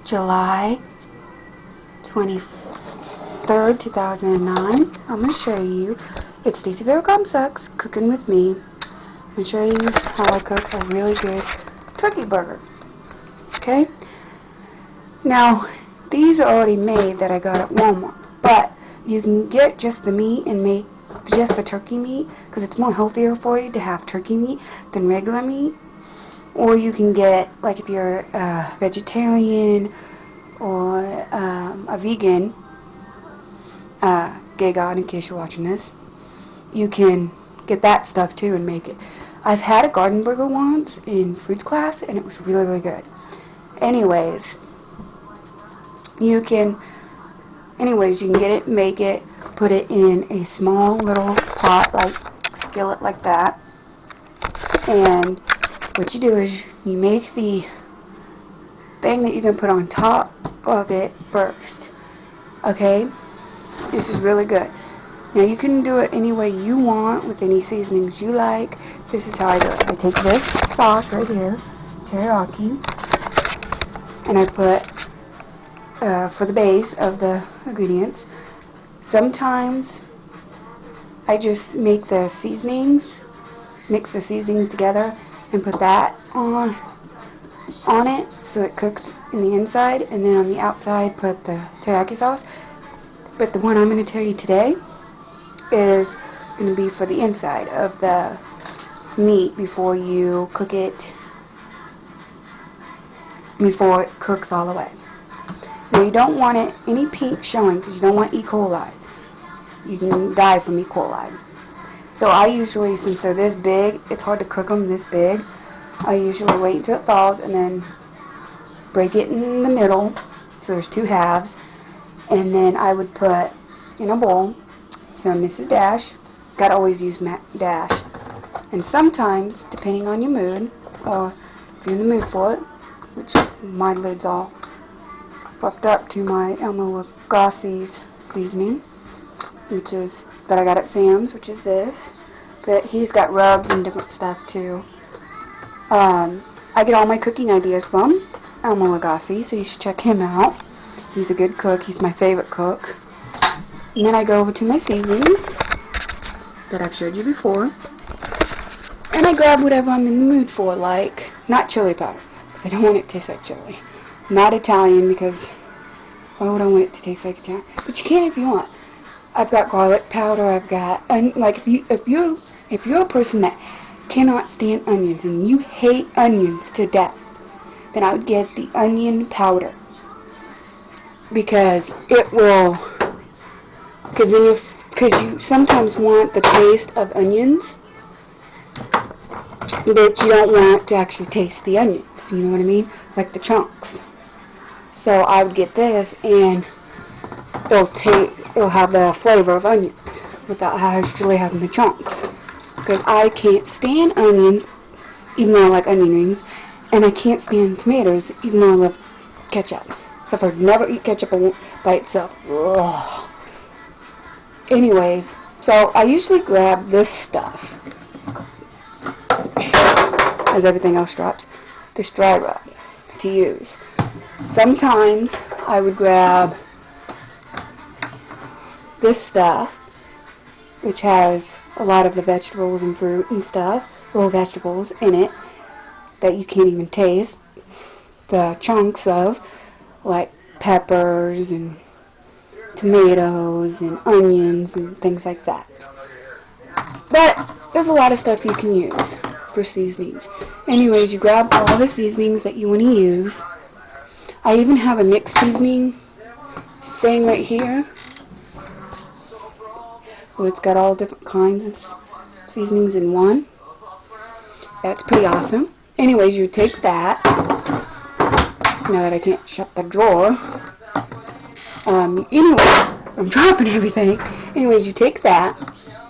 July 23rd, 2009. I'm going to show you. It's Stacey Vero Sucks, cooking with me. I'm going to show you how I cook a really good turkey burger. Okay? Now, these are already made that I got at Walmart, but you can get just the meat and make just the turkey meat, because it's more healthier for you to have turkey meat than regular meat. Or you can get, like if you're a vegetarian or a vegan, gay god in case you're watching this, you can get that stuff too and make it. I've had a garden burger once in fruits class and it was really, really good. Anyways, you can get it, make it, put it in a small little pot, like skillet like that, and what you do is you make the thing that you're going to put on top of it first. Okay? This is really good. Now you can do it any way you want with any seasonings you like. This is how I do it. I take this sauce right here, teriyaki, and I put for the base of the ingredients. Sometimes I just make the seasonings, mix the seasonings together and put that on it so it cooks in the inside, and then on the outside put the teriyaki sauce. But the one I'm going to tell you today is going to be for the inside of the meat before you cook it, before it cooks all the way. Now you don't want it any pink showing because you don't want E. coli. You can die from E. coli. So I usually, since they're this big, it's hard to cook them this big, I usually wait until it thaws and then break it in the middle, so there's two halves, and then I would put in a bowl some Mrs. Dash. Gotta always use Dash. And sometimes, depending on your mood, or if you're in the mood for it, which my lid's all fucked up to my Elmo Lugassi's seasoning, which is that I got at Sam's, which is this. But he's got rubs and different stuff too. I get all my cooking ideas from Elmo Lugassi, so you should check him out. He's a good cook. He's my favorite cook. And then I go over to my seasonings that I've showed you before, and I grab whatever I'm in the mood for, like not chili powder, because I don't want it to taste like chili. Not Italian, because why would I want it to taste like Italian? But you can if you want. I've got garlic powder. I've got, and like if you're a person that cannot stand onions and you hate onions to death, then I would get the onion powder, because it will, because you sometimes want the taste of onions, but you don't want to actually taste the onions, you know what I mean, like the chunks. So I would get this, and it'll have the flavor of onions without actually having the chunks. Because I can't stand onions, even though I like onion rings, and I can't stand tomatoes, even though I love ketchup. Except I'd never eat ketchup by itself. Ugh. Anyways, so I usually grab this stuff, as everything else drops, this dry rub to use. Sometimes I would grab this stuff, which has a lot of the vegetables and fruit and stuff, little vegetables in it that you can't even taste, the chunks of, like peppers and tomatoes and onions and things like that. But there's a lot of stuff you can use for seasonings. Anyways, you grab all the seasonings that you want to use. I even have a mixed seasoning thing right here. So it's got all different kinds of seasonings in one. That's pretty awesome. Anyways, you take that. Now that I can't shut the drawer. Anyway, I'm dropping everything. Anyways, you take that.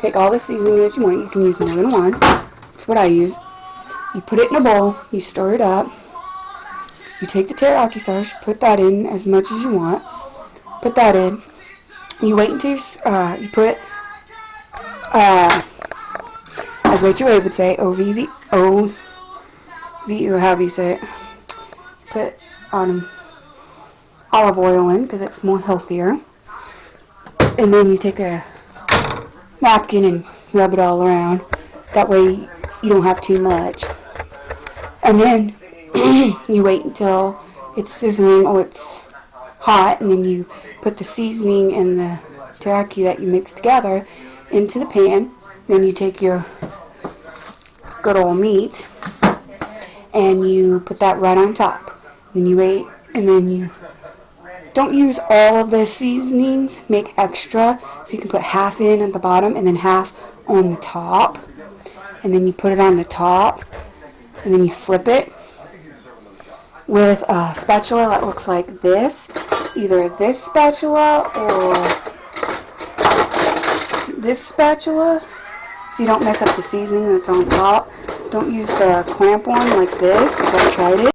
Take all the seasoning that you want. You can use more than one. That's what I use. You put it in a bowl. You stir it up. You take the teriyaki sauce. Put that in as much as you want. Put that in. You wait until you put, as Rachel Ray would say, O-V-V, or however you say it. Put on olive oil in because it's more healthier. And then you take a napkin and rub it all around. That way you don't have too much. And then you wait until it's sizzling or it's hot, and then you put the seasoning and the teriyaki that you mixed together into the pan. Then you take your good old meat and you put that right on top. Then you wait, and then you don't use all of the seasonings. Make extra, so you can put half in at the bottom and then half on the top. And then you put it on the top, and then you flip it with a spatula that looks like this. Either this spatula or this spatula, so you don't mess up the seasoning that's on top. Don't use the clamp one like this, because I tried it.